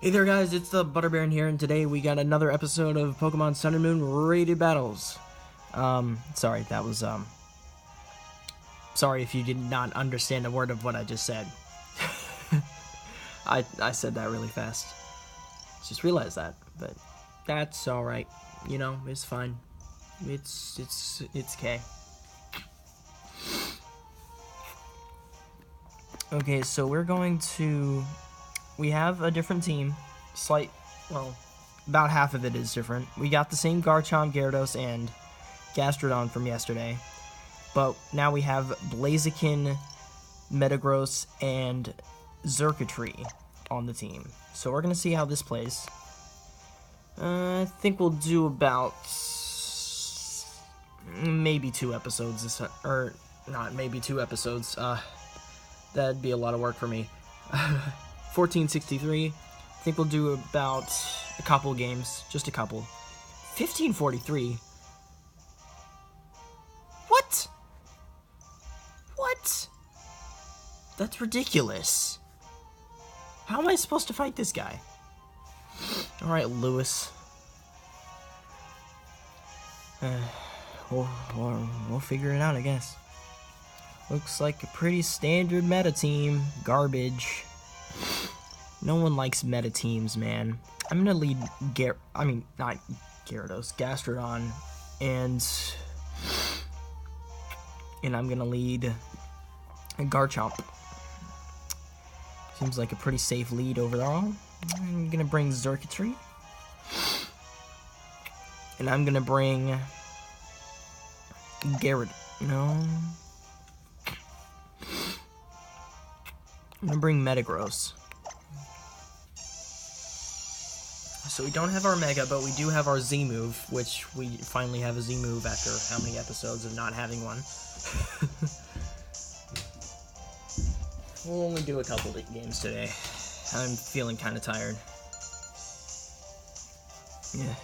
Hey there guys, it's the Butterbear here, and today we got another episode of Pokemon Sun and Moon Rated Battles. Sorry, that was, sorry if you did not understand a word of what I just said. I said that really fast. Just realized that, but that's alright. You know, it's fine. It's okay. Okay, so we have a different team. Well, about half of it is different. We got the same Garchomp, Gyarados, and Gastrodon from yesterday. But now we have Blaziken, Metagross, and Xurkitree on the team. So we're going to see how this plays. I think we'll do about maybe 2 episodes. Or, not maybe 2 episodes. That'd be a lot of work for me. 1463. I think we'll do about a couple games. Just a couple. 1543. What? What? That's ridiculous. How am I supposed to fight this guy? Alright, Lewis. We'll figure it out, I guess. Looks like a pretty standard meta team. Garbage. No one likes meta teams, man. I'm gonna lead not Gyarados, Gastrodon, and I'm gonna lead Garchomp. Seems like a pretty safe lead overall. I'm gonna bring Xurkitree. And I'm gonna bring I'm gonna bring Metagross. So we don't have our Mega, but we do have our Z move, which we finally have a Z move after how many episodes of not having one. We'll only do a couple of games today. I'm feeling kind of tired. Yeah.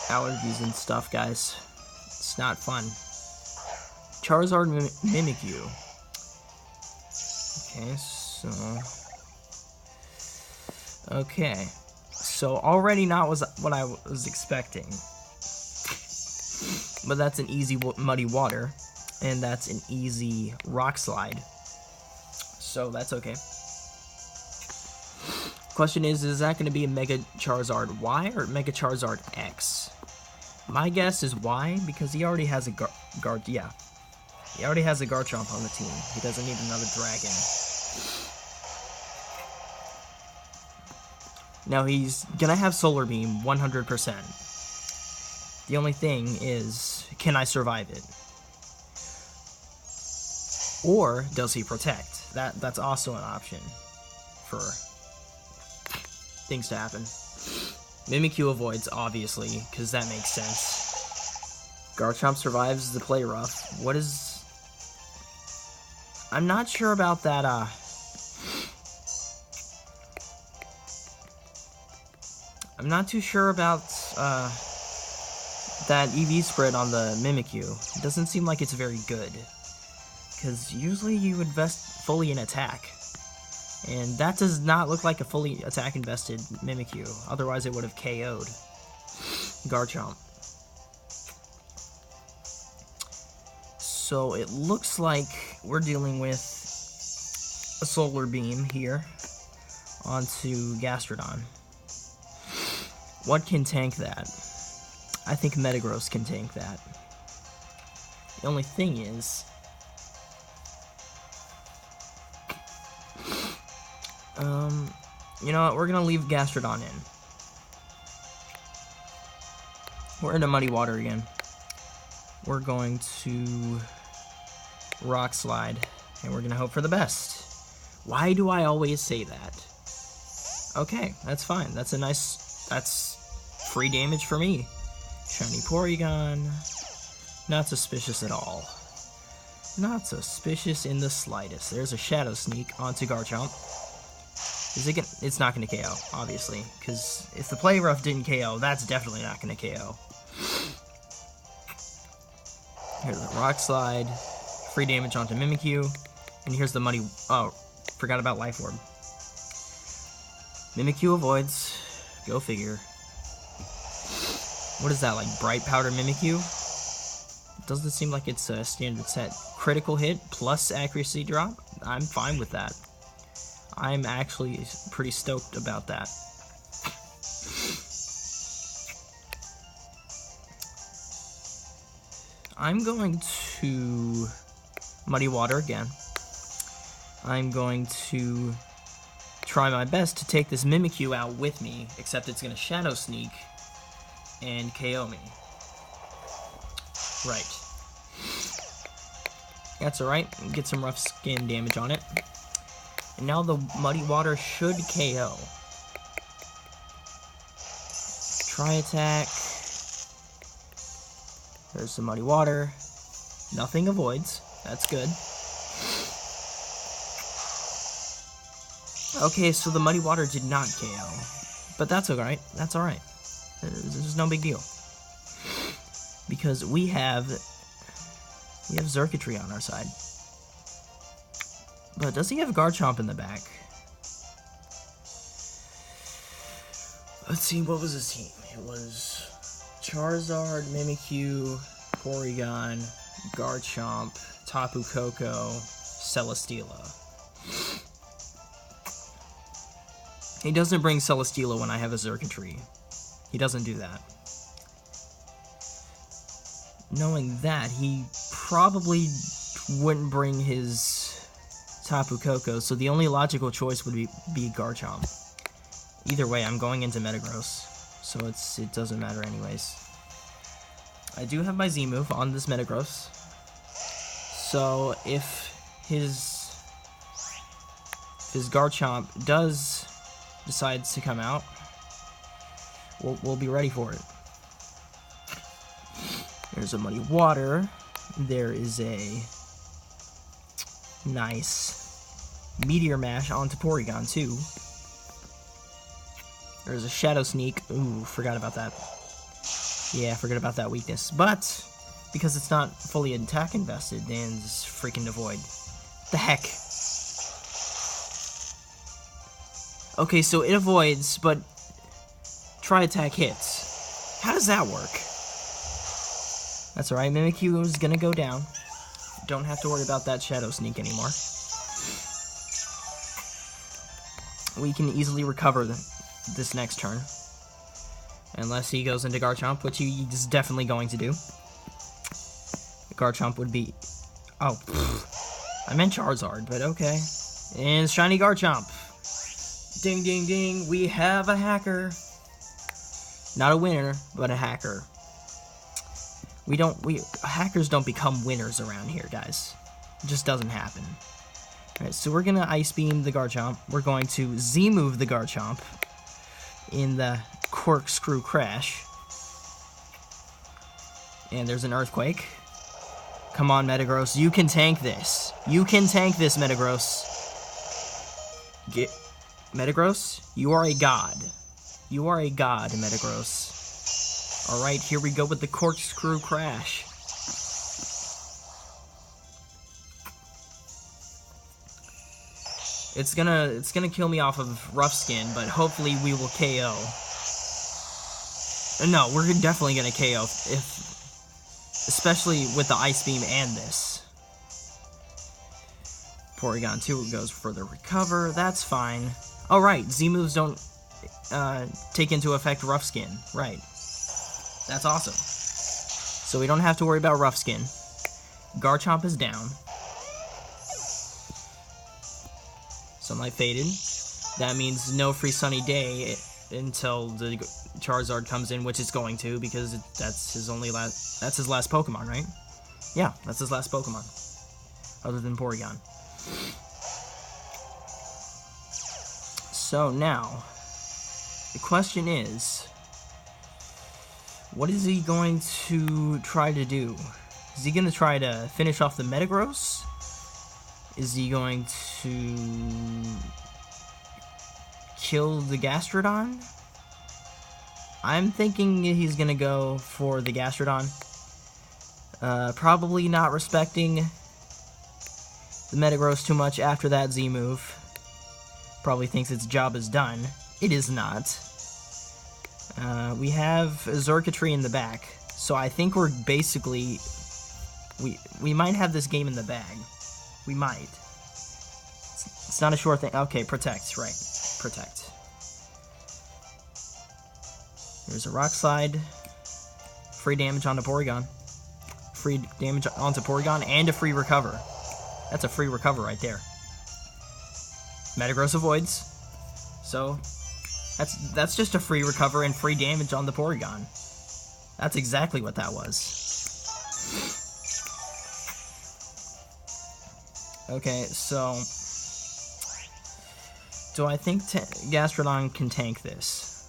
Allergies and stuff, guys. It's not fun. Charizard Mimikyu. Okay, so already not what I was expecting, but that's an easy Muddy Water, and that's an easy Rock Slide, so that's okay. Question is that going to be a Mega Charizard Y or Mega Charizard X? My guess is Y, because he already has a he already has a Garchomp on the team. He doesn't need another dragon. Now he's gonna have Solar Beam 100%. The only thing is, can I survive it? Or does he protect? That's also an option for things to happen. Mimikyu avoids, obviously, because that makes sense. Garchomp survives the play rough. What is... I'm not sure about that, I'm not too sure about, that EV spread on the Mimikyu. It doesn't seem like it's very good. Because usually you invest fully in attack. And that does not look like a fully attack-invested Mimikyu. Otherwise it would have KO'd Garchomp. So it looks like we're dealing with a Solar Beam here onto Gastrodon. What can tank that? I think Metagross can tank that. The only thing is... you know what? We're gonna leave Gastrodon in. We're into Muddy Water again. We're going to Rock Slide, and we're gonna hope for the best. Why do I always say that? Okay, that's fine. That's free damage for me. Shiny Porygon. Not suspicious at all. Not suspicious in the slightest. There's a Shadow Sneak onto Garchomp. It's not going to KO, obviously, because if the play rough didn't KO, that's definitely not going to KO. Here's the Rock Slide, free damage onto Mimikyu, and here's the Muddy... Oh, forgot about Life Orb. Mimikyu avoids. Go figure. What is that, like bright powder Mimikyu? Doesn't seem like it's a standard set. Critical hit plus accuracy drop? I'm fine with that. I'm actually pretty stoked about that. I'm going to Muddy Water again. I'm going to try my best to take this Mimikyu out with me, except it's going to Shadow Sneak and KO me. Right. That's alright. Get some rough skin damage on it. And now the Muddy Water should KO. Try attack. There's some Muddy Water. Nothing avoids. That's good. Okay, so the Muddy Water did not KO. But that's alright. That's alright. This is no big deal. Because we have Xurkitree on our side. But does he have Garchomp in the back? Let's see, what was his team? It was Charizard, Mimikyu, Porygon, Garchomp, Tapu Koko, Celesteela. He doesn't bring Celesteela when I have a Xurkitree. He doesn't do that. Knowing that, he probably wouldn't bring his Tapu Koko, so the only logical choice would be Garchomp. Either way, I'm going into Metagross, so it doesn't matter anyways. I do have my Z move on this Metagross, so if his Garchomp does decide to come out, we'll be ready for it. There's a Muddy Water. There is a nice Meteor Mash onto Porygon too. There's a Shadow Sneak. Ooh, forgot about that. Yeah, forgot about that weakness. But because it's not fully attack invested, then it's freaking avoid. The heck? Okay, so it avoids, but try attack hits. How does that work? That's alright, Mimikyu is gonna go down. Don't have to worry about that Shadow Sneak anymore. We can easily recover this next turn. Unless he goes into Garchomp, which he's definitely going to do. Garchomp would be... Oh, I meant Charizard, but okay. And Shiny Garchomp. Ding, ding, ding, we have a hacker. Not a winner, but a hacker. Hackers don't become winners around here, guys. It just doesn't happen. Alright, so we're gonna Ice Beam the Garchomp. We're going to Z-move the Garchomp in the Corkscrew Crash. And there's an Earthquake. Come on, Metagross, you can tank this. You can tank this, Metagross. Metagross, you are a god. You are a god, Metagross. Alright, here we go with the Corkscrew Crash. It's gonna kill me off of Rough Skin, but hopefully we will KO. No, we're definitely gonna KO, especially with the Ice Beam and this. Porygon 2 goes for the Recover, that's fine. Oh right, Z-moves don't take into effect Rough Skin, right. That's awesome. So we don't have to worry about Rough Skin. Garchomp is down. Sunlight faded. That means no free sunny day until the Charizard comes in, which it's going to, because that's his last Pokemon, right? Yeah, that's his last Pokemon. Other than Porygon. So now, the question is, what is he going to try to do? Is he going to try to finish off the Metagross? Is he going to kill the Gastrodon? I'm thinking he's going to go for the Gastrodon. Probably not respecting the Metagross too much after that Z move. Probably thinks its job is done. It is not. We have a Xurkitree in the back, so I think we're basically... We might have this game in the bag. We might. It's not a sure thing. Okay, protect, right. Protect. There's a Rock Slide. Free damage onto Porygon. Free damage onto Porygon and a free recover. That's a free recover right there. Metagross avoids. So, that's just a free recover and free damage on the Porygon. That's exactly what that was. Okay, so... Do I think Gastrodon can tank this?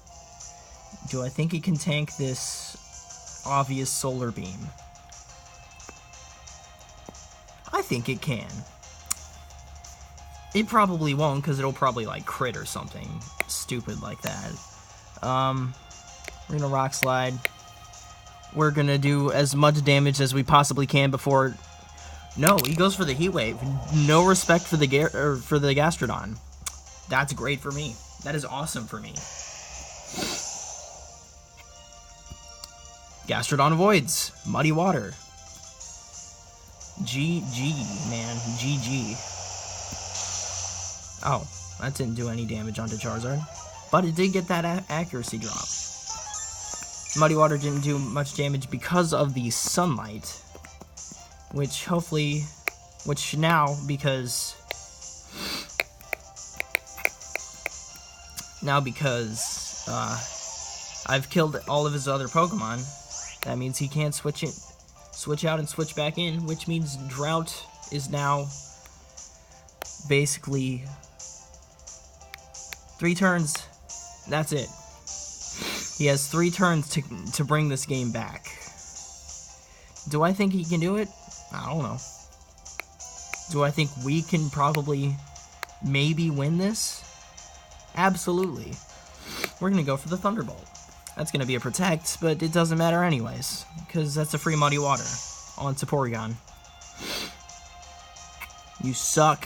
Do I think he can tank this obvious Solar Beam? I think it can. It probably won't, because it'll probably, like, crit or something stupid like that. We're gonna Rock Slide. We're gonna do as much damage as we possibly can before... No, he goes for the Heat Wave. No respect for the Gastrodon. That's great for me. That is awesome for me. Gastrodon avoids. Muddy Water. GG, man. GG. Oh, that didn't do any damage onto Charizard. But it did get that accuracy drop. Muddy Water didn't do much damage because of the Sunlight. Which hopefully... Which now, because... I've killed all of his other Pokemon, that means he can't switch out and switch back in, which means Drought is now basically 3 turns. That's it. He has 3 turns to bring this game back. Do I think he can do it? I don't know. Do I think we can probably maybe win this? Absolutely. We're going to go for the Thunderbolt. That's going to be a Protect, but it doesn't matter anyways, because that's a free Muddy Water onto Porygon. You suck.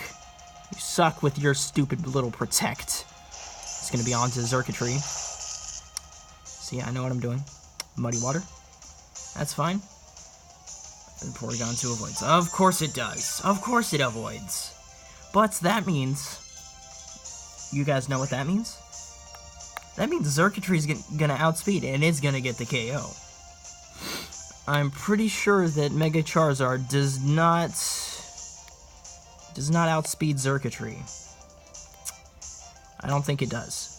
You suck with your stupid little Protect. It's going to be onto Xurkitree. See, I know what I'm doing. Muddy Water. That's fine. And Porygon 2 avoids. Of course it does. Of course it avoids. But that means... You guys know what that means? That means Xurkitree's gonna outspeed and it's gonna get the KO. I'm pretty sure that Mega Charizard does not outspeed Xurkitree. I don't think it does.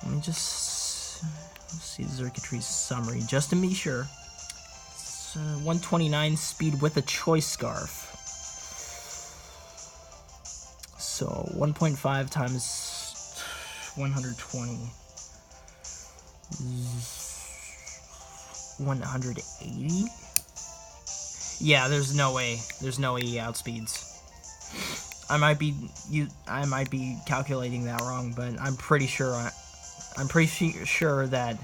Let me just see Xurkitree's summary just to be sure. It's 129 speed with a Choice Scarf. So 1.5 times 120 is 180. Yeah, there's no way. There's no way he outspeeds. I might be calculating that wrong, but I'm pretty sure that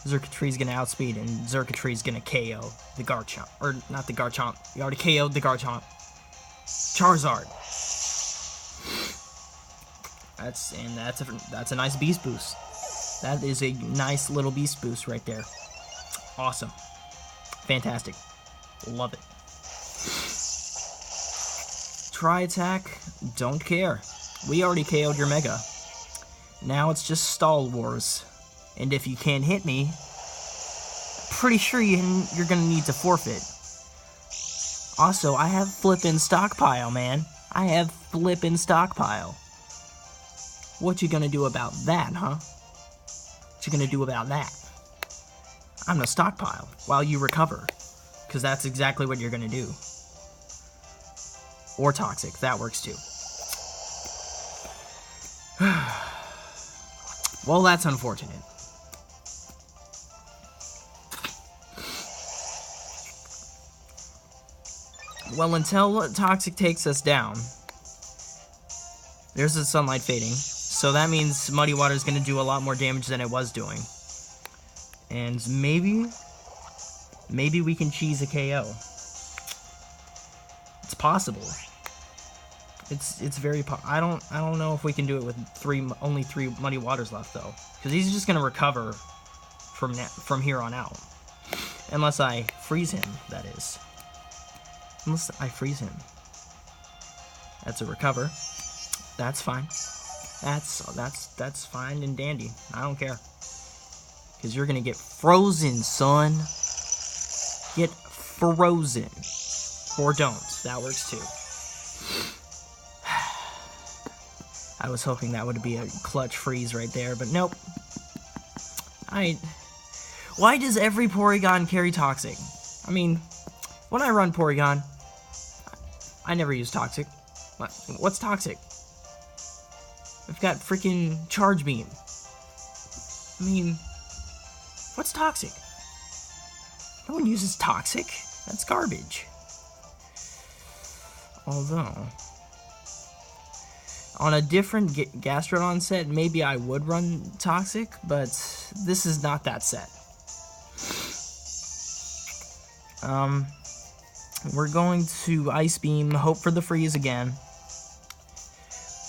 Xurkitree's gonna outspeed and Xurkitree's gonna KO the Garchomp, or not the Garchomp. You already KO'd the Garchomp. Charizard. That's a nice Beast Boost. That is a nice little Beast Boost right there. Awesome. Fantastic. Love it. Try Attack. Don't care. We already KO'd your Mega. Now it's just Stall Wars. And if you can't hit me, pretty sure you're gonna need to forfeit. Also, I have flippin' Stockpile, man. I have flippin' Stockpile. What you gonna do about that, huh? What you gonna do about that? I'm gonna stockpile while you recover, because that's exactly what you're gonna do. Or Toxic, that works too. Well, that's unfortunate. Well, until Toxic takes us down, there's the Sunlight fading. So that means Muddy Water is going to do a lot more damage than it was doing. And maybe we can cheese a KO. It's possible. It's very I don't know if we can do it with only 3 Muddy Waters left though, because he's just gonna recover from here on out, unless I freeze him. That is, unless I freeze him. That's a recover. That's fine. That's fine and dandy. I don't care, because you're gonna get frozen, son. Get frozen, or don't. That works too. I was hoping that would be a clutch freeze right there, but nope. Why does every Porygon carry Toxic? I mean, when I run Porygon, I never use Toxic. What's Toxic? I've got freaking Charge Beam. I mean, what's Toxic? No one uses Toxic. That's garbage. Although, on a different Gastrodon set, maybe I would run Toxic, but this is not that set. We're going to Ice Beam, hope for the freeze again.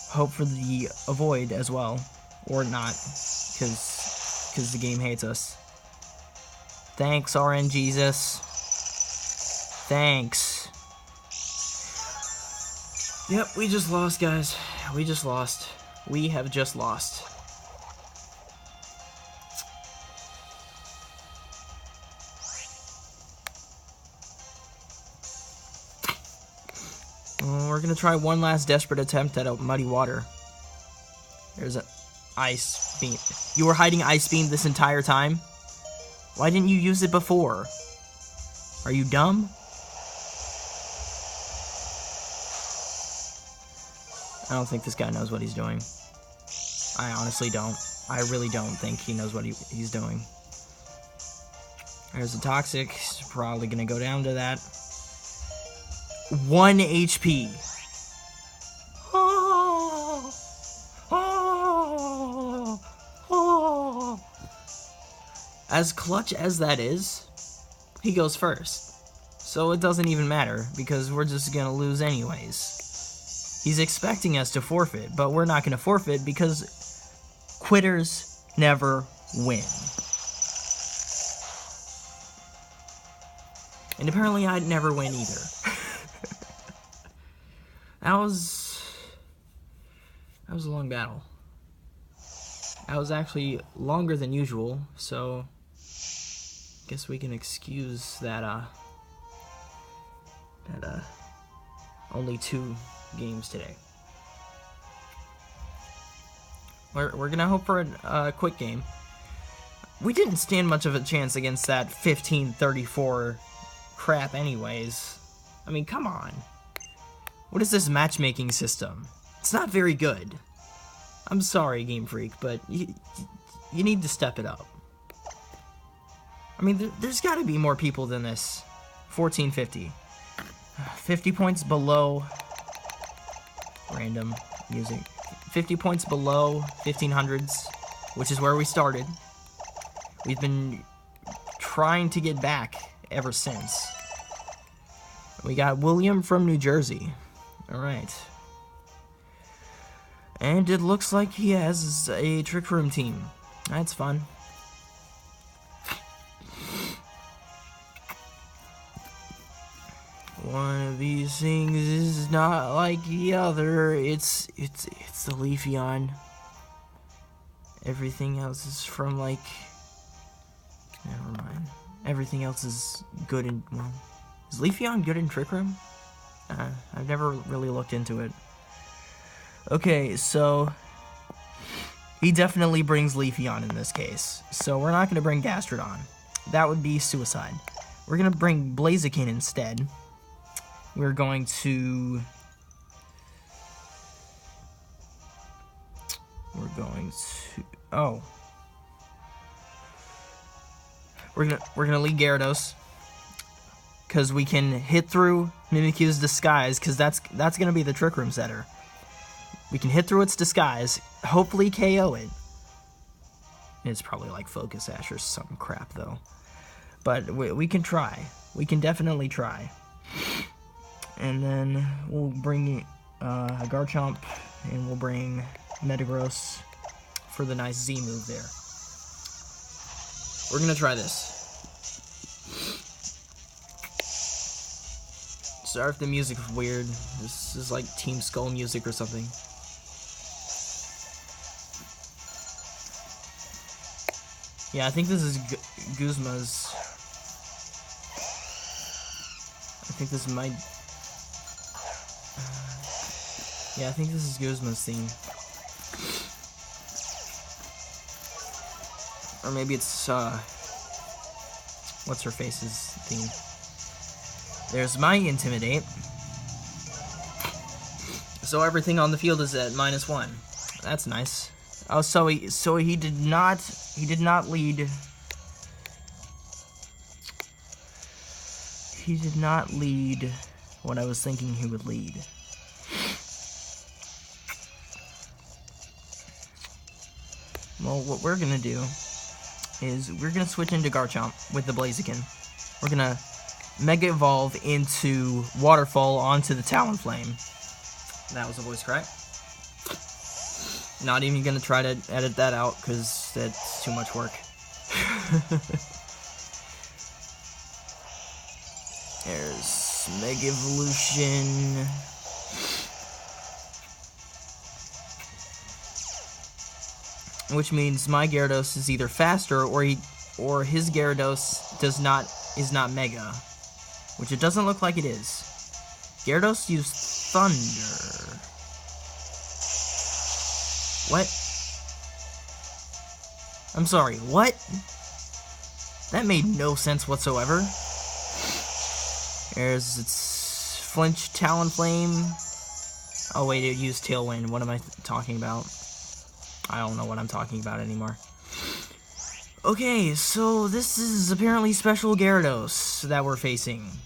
Hope for the avoid as well, or not, because the game hates us. Thanks, RN Jesus. Thanks. Yep, we just lost, guys. We just lost. We have just lost. We're gonna try one last desperate attempt at a Muddy Water. There's an Ice Beam. You were hiding Ice Beam this entire time? Why didn't you use it before? Are you dumb? I don't think this guy knows what he's doing. I honestly don't. I really don't think he knows what he's doing. There's a Toxic. He's probably gonna go down to that. 1 HP. Oh, oh, oh. As clutch as that is, he goes first. So it doesn't even matter, because we're just gonna lose anyways. He's expecting us to forfeit, but we're not gonna forfeit because quitters never win. And apparently I'd never win either. That was a long battle. That was actually longer than usual, so guess we can excuse that only 2 games today. We're gonna hope for a quick game. We didn't stand much of a chance against that 15-34 crap anyways. I mean, come on. What is this matchmaking system? It's not very good. I'm sorry, Game Freak, but you need to step it up. I mean, there's got to be more people than this. 1450. 50 points below random music. 50 points below 1500s, which is where we started. We've been trying to get back ever since. We got William from New Jersey. Alright. And it looks like he has a Trick Room team. That's fun. One of these things is not like the other. It's the Leafeon. Everything else is from, like... Never mind. Everything else is good in... Well, is Leafeon good in Trick Room? I've never really looked into it. Okay, so... He definitely brings Leafeon in this case. So we're not going to bring Gastrodon. That would be suicide. We're going to bring Blaziken instead. We're going to... Oh. We're gonna lead Gyarados. Because we can hit through Mimikyu's disguise, because that's gonna be the Trick Room setter. We can hit through its disguise, hopefully KO it. It's probably like Focus Sash or some crap though. But we can try. We can definitely try. And then we'll bring a Garchomp, and we'll bring Metagross for the nice Z move there. We're gonna try this. Sorry if the music is weird. This is like Team Skull music or something. Yeah, I think this is Guzma's. I think this might. Yeah, I think this is Guzma's theme. Or maybe it's, what's her face's theme. There's my Intimidate. So everything on the field is at -1. That's nice. Oh, so he did not lead. He did not lead what I was thinking he would lead. Well, what we're gonna do is we're gonna switch into Garchomp with the Blaziken. We're gonna Mega Evolve into Waterfall onto the Talonflame. That was a voice crack. Not even gonna try to edit that out because that's too much work. There's Mega Evolution. Which means my Gyarados is either faster or his Gyarados is not Mega. Which it doesn't look like it is. Gyarados used Thunder. What? I'm sorry, what? That made no sense whatsoever. There's its Flinch Talonflame. Oh wait, it used Tailwind. What am I talking about? I don't know what I'm talking about anymore. Okay, so this is apparently Special Gyarados that we're facing.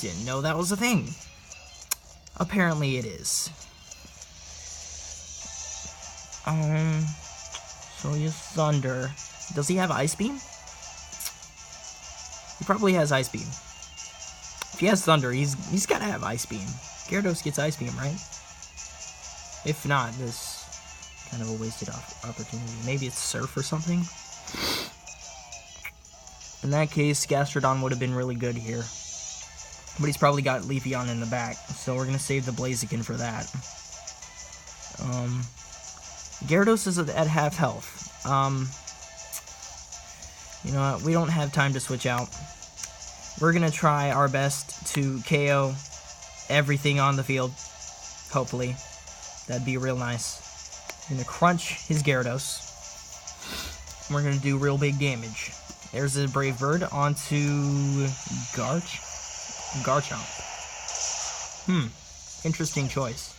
Didn't know that was a thing. Apparently it is. So he has Thunder. Does he have Ice Beam? He probably has Ice Beam. If he has Thunder, he's gotta have Ice Beam. Gyarados gets Ice Beam, right? If not, this kind of a wasted opportunity. Maybe it's Surf or something? In that case, Gastrodon would have been really good here. But he's probably got Leafeon in the back, so we're going to save the Blaziken for that. Gyarados is at half health. You know what? We don't have time to switch out. We're going to try our best to KO everything on the field. Hopefully. That'd be real nice. We're going to crunch his Gyarados. We're going to do real big damage. There's a Brave Bird onto Garchomp. Interesting choice.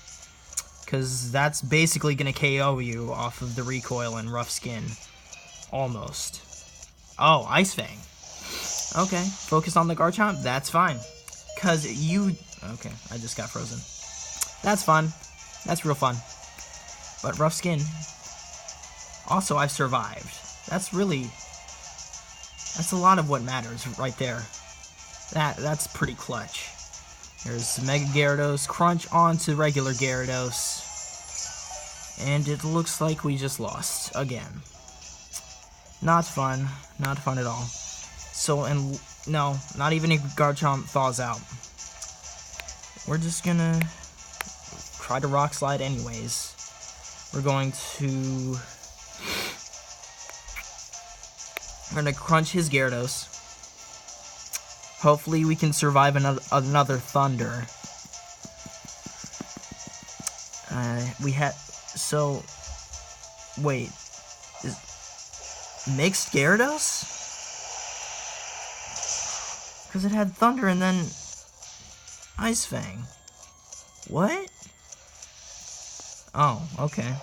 Because that's basically going to KO you off of the recoil and rough skin. Almost. Oh, Ice Fang. Okay, focus on the Garchomp. That's fine. Because you... Okay, I just got frozen. That's fun. That's real fun. But rough skin. Also, I've survived. That's really... That's a lot of what matters right there. That's pretty clutch. There's Mega Gyarados, crunch onto regular Gyarados. And it looks like we just lost again. Not fun. Not fun at all. So, and no, not even if Garchomp thaws out. We're just gonna try to Rock Slide anyways. We're going to... We're gonna crunch his Gyarados. Hopefully we can survive another Thunder. We had... So... Wait. Mixed Gyarados? Because it had Thunder and then... Ice Fang. What? Oh, okay.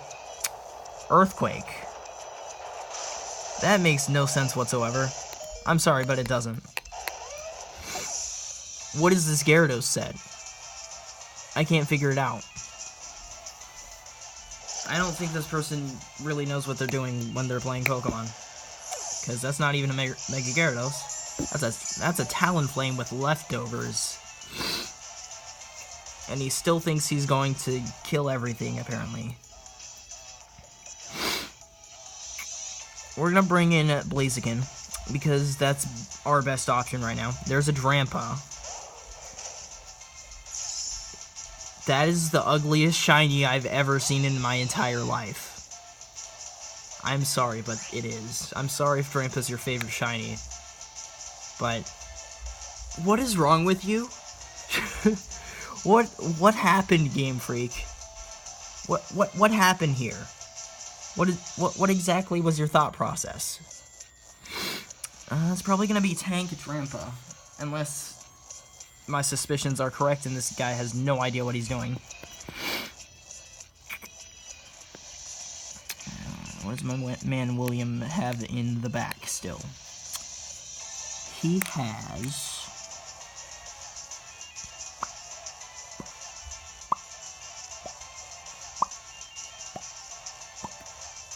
Earthquake. That makes no sense whatsoever. I'm sorry, but it doesn't. What is this Gyarados set? I can't figure it out. I don't think this person really knows what they're doing when they're playing Pokemon. Because that's not even a Mega Gyarados. That's a Talonflame with leftovers. And he still thinks he's going to kill everything, apparently. We're going to bring in Blaziken, because that's our best option right now. There's a Drampa. That is the ugliest shiny I've ever seen in my entire life. I'm sorry, but it is. I'm sorry if Drampa's your favorite shiny. But what is wrong with you? What happened, Game Freak? What happened here? What exactly was your thought process? It's probably gonna be Tank Drampa, unless my suspicions are correct and this guy has no idea what he's doing. What does my man William have in the back still? He has...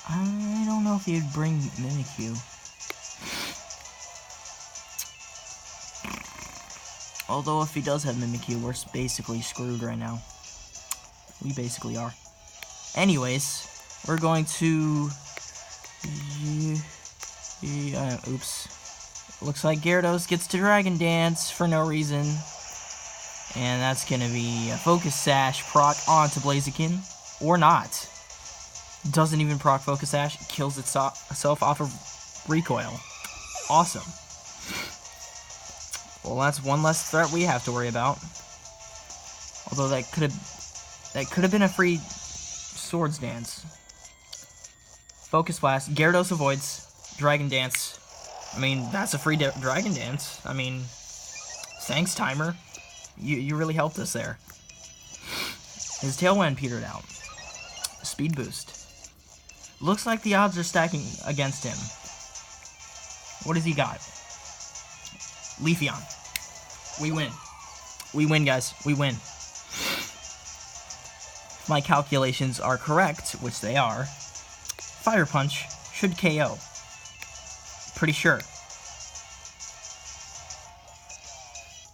I don't know if he'd bring Mimikyu. Although if he does have Mimikyu, we're basically screwed right now. We basically are. Anyways, we're going to... oops. Looks like Gyarados gets to Dragon Dance for no reason. And that's going to be a Focus Sash proc onto Blaziken. Or not. Doesn't even proc Focus Sash. Kills itself off of recoil. Awesome. Well, that's one less threat we have to worry about. Although that could have been a free Swords Dance. Focus Blast. Gyarados avoids. Dragon Dance. I mean, that's a free Dragon Dance. I mean, thanks, Timer. You really helped us there. His Tailwind petered out. Speed Boost. Looks like the odds are stacking against him. What does he got? Leafeon. We win. We win, guys. We win. If my calculations are correct, which they are, Fire Punch should KO. Pretty sure.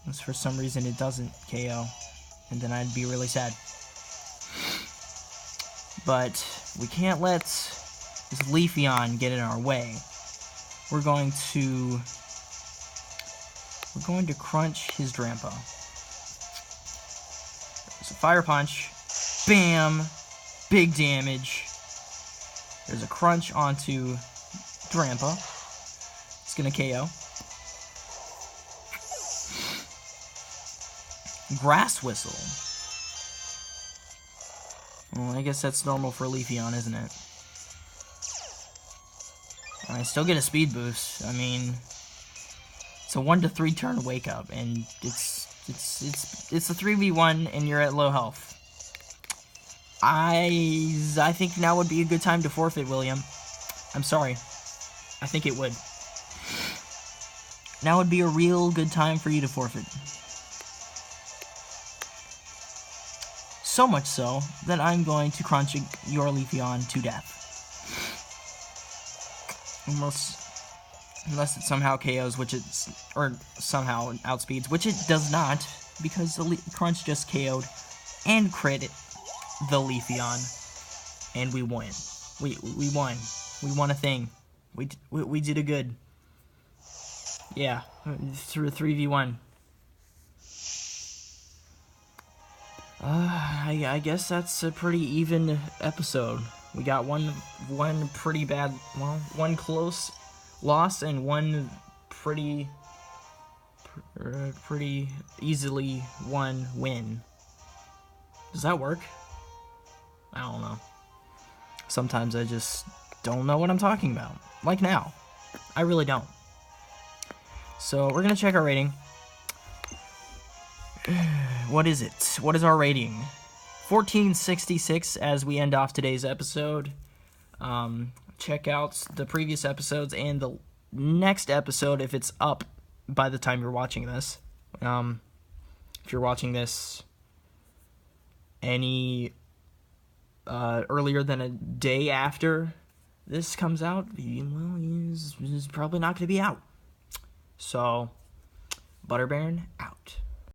Unless for some reason it doesn't KO, and then I'd be really sad. But we can't let this Leafeon get in our way. We're going to crunch his Drampa. So Fire Punch, bam, big damage. There's a crunch onto Drampa. It's gonna KO. Grass Whistle. Well, I guess that's normal for Leafeon, isn't it? I still get a speed boost. I mean, it's a 1 to 3 turn wake up, and it's a 3v1, and you're at low health. I think now would be a good time to forfeit, William. I'm sorry. I think it would. Now would be a real good time for you to forfeit. So much so that I'm going to crunch your Leafeon to death. Unless it somehow KOs, or somehow outspeeds, which it does not, because the crunch just KO'd and crit the Leafeon, and we won. We won. We won a thing. We did a good. Yeah, through a 3v1. I guess that's a pretty even episode. We got one pretty bad, well, one close loss and one pretty easily won win. Does that work? I don't know. Sometimes I just don't know what I'm talking about. Like now. I really don't. So we're gonna check our rating. What is it? What is our rating? 1466 as we end off today's episode. Check out the previous episodes and the next episode if it's up by the time you're watching this. If you're watching this any earlier than a day after this comes out, well, he's probably not going to be out. So, Butterbaron out.